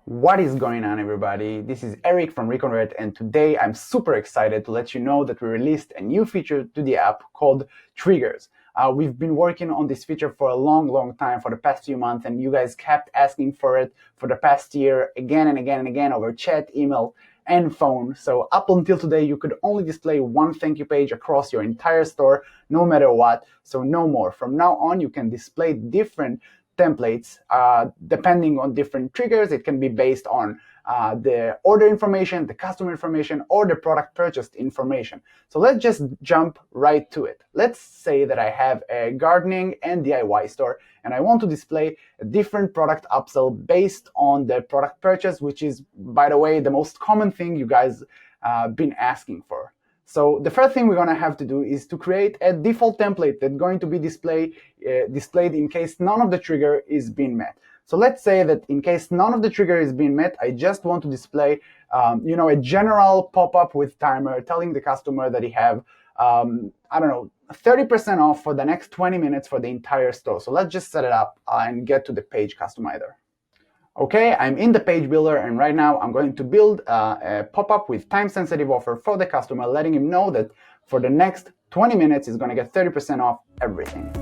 What is going on, everybody? This is Eric from ReConvert, and today I'm super excited to let you know that we released a new feature to the app called Triggers. We've been working on this feature for a long time, for the past few months, and you guys kept asking for it for the past year again and again over chat, email, and phone. So up until today, you could only display one thank you page across your entire store, no matter what. So no more. From now on, you can display different templates depending on different triggers. It can be based on the order information, the customer information, or the product purchased information. So let's just jump right to it. Let's say that I have a gardening and DIY store, and I want to display a different product upsell based on the product purchase, which is, by the way, the most common thing you guys been asking for. So the first thing we're going to have to do is to create a default template that's going to be displayed in case none of the trigger is being met. So let's say that in case none of the trigger is being met, I just want to display a general pop-up with timer telling the customer that he have 30% off for the next 20 minutes for the entire store. So let's just set it up and get to the page customizer. Okay, I'm in the page builder, and right now I'm going to build a pop-up with time-sensitive offer for the customer, letting him know that for the next 20 minutes he's going to get 30% off everything.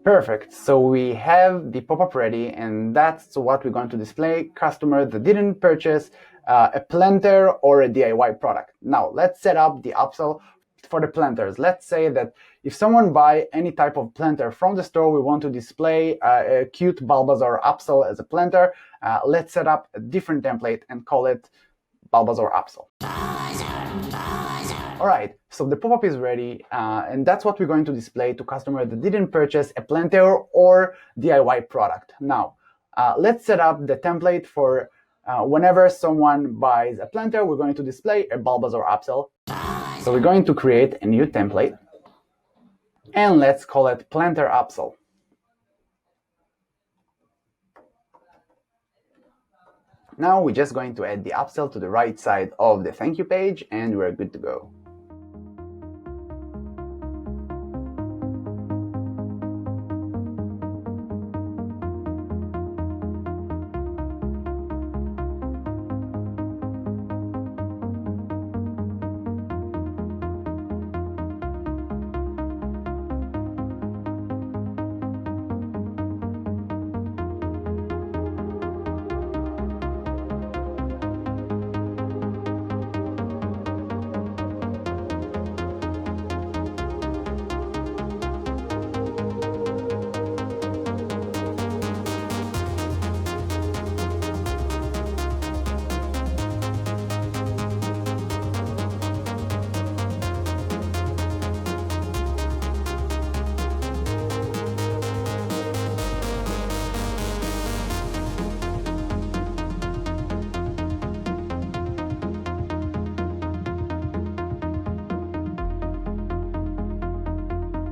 Perfect. So we have the pop-up ready, and that's what we're going to display. Customer that didn't purchase a planter or a DIY product. Now let's set up the upsell for the planters. Let's say that if someone buy any type of planter from the store, we want to display a cute Bulbasaur upsell as a planter. Let's set up a different template and call it Bulbasaur upsell. All right, so the pop-up is ready, and that's what we're going to display to customers that didn't purchase a planter or DIY product. Now, let's set up the template for whenever someone buys a planter, we're going to display a Bulbasaur upsell. So we're going to create a new template, and let's call it planter upsell. Now we're just going to add the upsell to the right side of the thank you page, and we're good to go.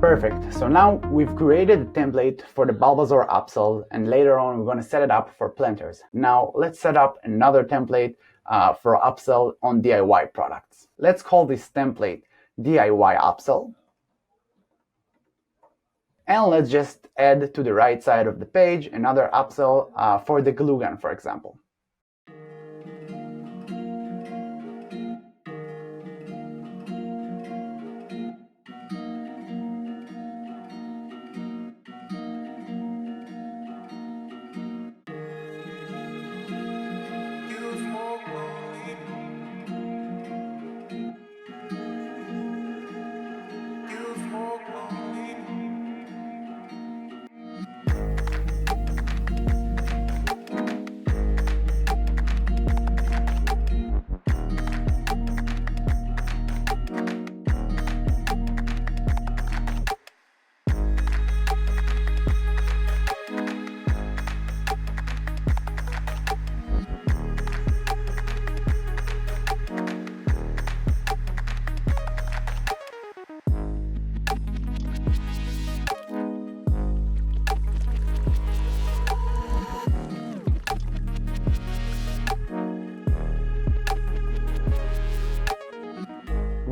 Perfect. So now we've created a template for the Bulbasaur upsell, and later on we're going to set it up for planters. Now let's set up another template for upsell on DIY products. Let's call this template DIY upsell. And let's just add to the right side of the page another upsell for the glue gun, for example.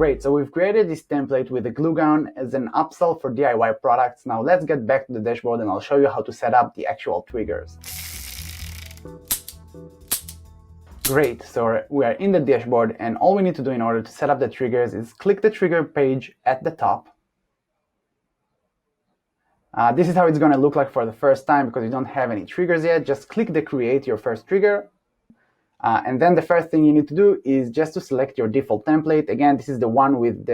Great, so we've created this template with the glue gun as an upsell for DIY products. Now let's get back to the dashboard and I'll show you how to set up the actual triggers. Great, so we are in the dashboard and all we need to do in order to set up the triggers is click the trigger page at the top. This is how it's going to look like for the first time because you don't have any triggers yet. Just click the create your first trigger. And then the first thing you need to do is just to select your default template. Again, this is the one with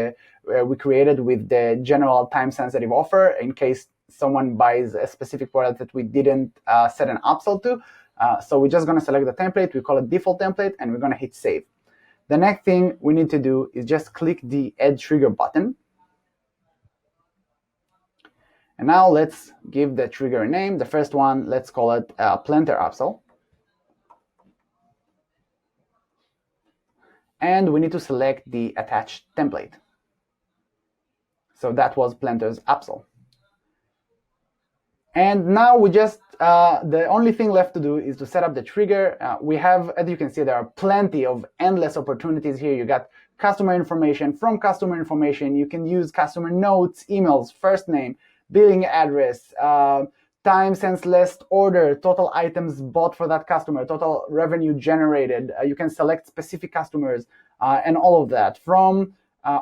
we created with the general time-sensitive offer in case someone buys a specific product that we didn't set an upsell to. So we're just going to select the template. We call it default template, and we're going to hit save. The next thing we need to do is just click the add trigger button. And now let's give the trigger a name. The first one, let's call it planter upsell. And we need to select the attached template. So that was planter's upsell. And now we just, the only thing left to do is to set up the trigger. We have, as you can see, there are plenty of endless opportunities here. You got customer information. From customer information, you can use customer notes, emails, first name, billing address, time since last order, total items bought for that customer, total revenue generated. You can select specific customers and all of that. From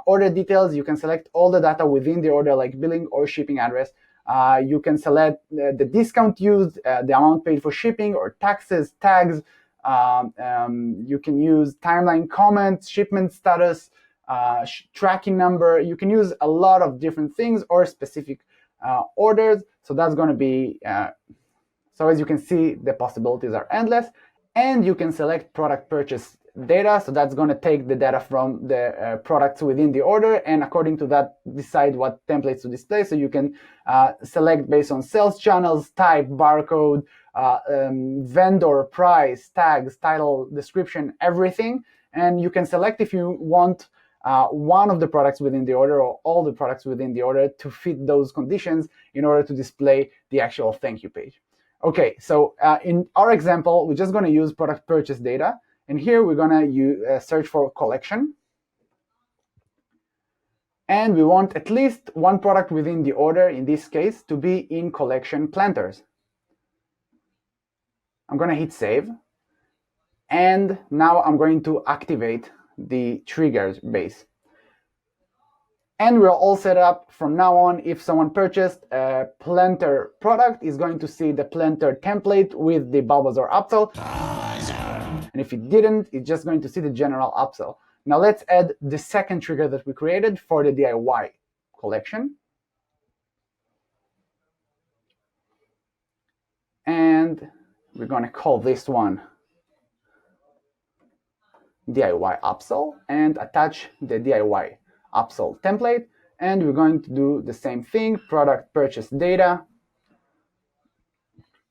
order details, you can select all the data within the order like billing or shipping address. You can select the discount used, the amount paid for shipping or taxes, tags. You can use timeline comments, shipment status, tracking number. You can use a lot of different things or specific orders. So that's going to be, so as you can see, the possibilities are endless. And you can select product purchase data. So that's going to take the data from the products within the order, and according to that, decide what templates to display. So you can select based on sales channels, type, barcode, vendor, price, tags, title, description, everything. And you can select if you want one of the products within the order or all the products within the order to fit those conditions in order to display the actual thank you page. Okay, so in our example, we're just going to use product purchase data. And here we're going to search for collection. And we want at least one product within the order, in this case, to be in collection planters. I'm going to hit save. And now I'm going to activate the triggers base. And we're all set up from now on. If someone purchased a planter product, is going to see the planter template with the Bulbasaur upsell. And if it didn't, it's just going to see the general upsell. Now let's add the second trigger that we created for the DIY collection. And we're going to call this one DIY upsell and attach the DIY upsell template. And we're going to do the same thing, product purchase data.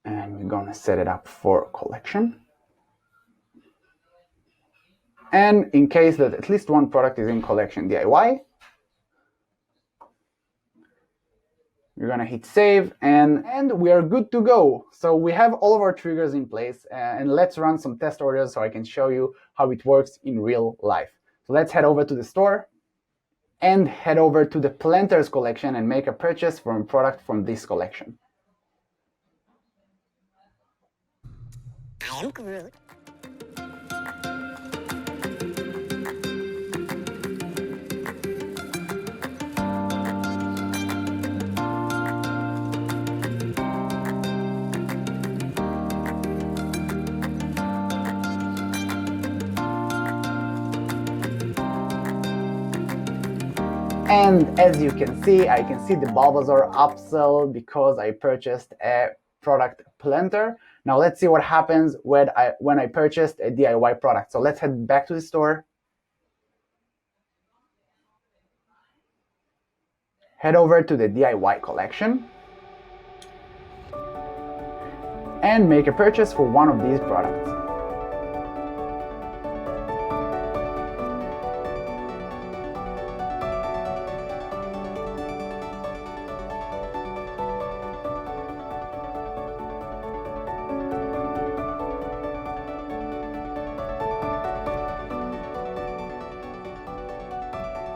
And we're going to set it up for collection. And in case that at least one product is in collection DIY, we're going to hit save, and we are good to go. So we have all of our triggers in place, and let's run some test orders so I can show you how it works in real life. So let's head over to the store and head over to the planters collection and make a purchase from a product from this collection. I am Groot. And as you can see, I can see the Bulbasaur upsell because I purchased a product planter. Now let's see what happens when I purchased a DIY product. So let's head back to the store. Head over to the DIY collection and make a purchase for one of these products.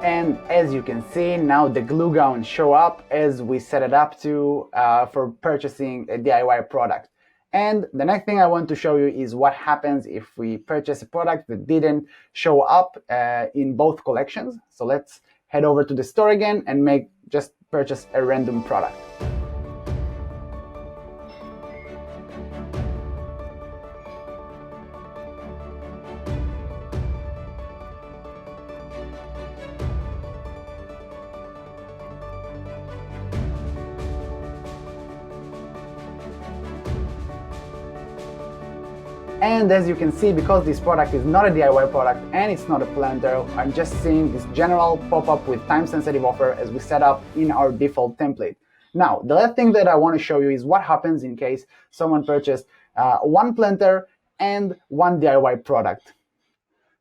And as you can see, now the glue guns show up as we set it up to for purchasing a DIY product. And the next thing I want to show you is what happens if we purchase a product that didn't show up in both collections. So let's head over to the store again and just purchase a random product. And as you can see, because this product is not a DIY product and it's not a planter, I'm just seeing this general pop-up with time-sensitive offer as we set up in our default template. Now, the last thing that I want to show you is what happens in case someone purchased one planter and one DIY product.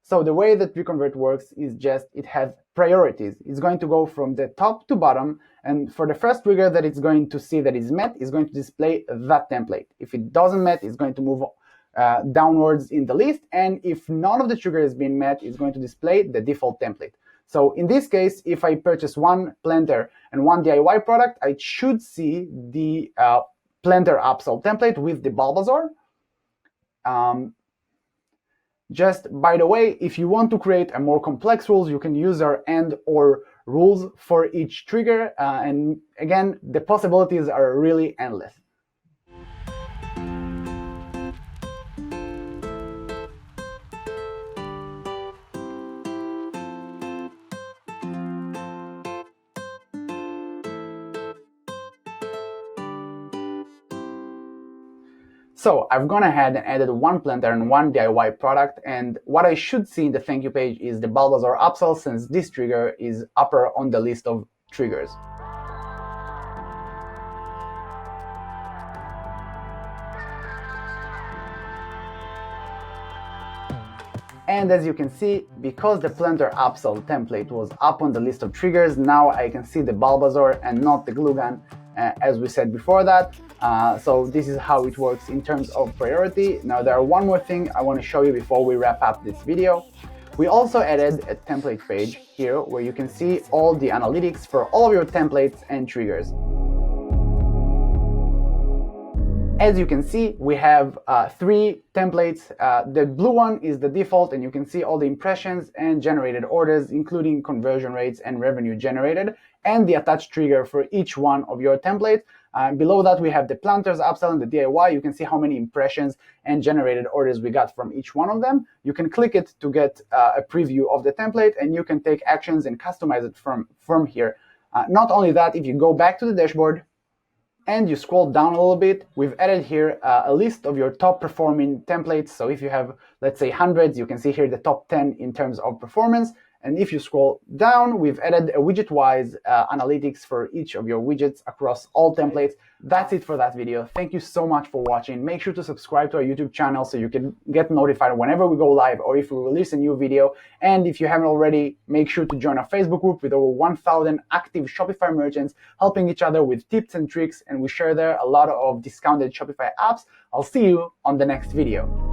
So the way that ReConvert works is just it has priorities. It's going to go from the top to bottom, and for the first trigger that it's going to see that is met, it's going to display that template. If it doesn't met, it's going to move downwards in the list, and if none of the triggers has been met, it's going to display the default template. So in this case, if I purchase one planter and one DIY product, I should see the planter upsell template with the Bulbasaur. Just by the way, if you want to create a more complex rules, you can use our and or rules for each trigger, and again, the possibilities are really endless. So I've gone ahead and added one planter and one DIY product, and what I should see in the thank you page is the Bulbasaur upsell, since this trigger is upper on the list of triggers. And as you can see, because the planter upsell template was up on the list of triggers, now I can see the Bulbasaur and not the glue gun, as we said before that. So this is how it works in terms of priority. Now there are one more thing I want to show you before we wrap up this video. We also added a template page here where you can see all the analytics for all of your templates and triggers. As you can see, we have 3 templates. The blue one is the default, and you can see all the impressions and generated orders, including conversion rates and revenue generated, and the attached trigger for each one of your templates. Below that, we have the planters, upsell, and the DIY. You can see how many impressions and generated orders we got from each one of them. You can click it to get a preview of the template, and you can take actions and customize it from here. Not only that, if you go back to the dashboard, and you scroll down a little bit, we've added here a list of your top performing templates. So if you have, let's say, hundreds, you can see here the top 10 in terms of performance. And if you scroll down, we've added a widget-wise analytics for each of your widgets across all templates. That's it for that video. Thank you so much for watching. Make sure to subscribe to our YouTube channel so you can get notified whenever we go live or if we release a new video. And if you haven't already, make sure to join our Facebook group with over 1,000 active Shopify merchants helping each other with tips and tricks. And we share there a lot of discounted Shopify apps. I'll see you on the next video.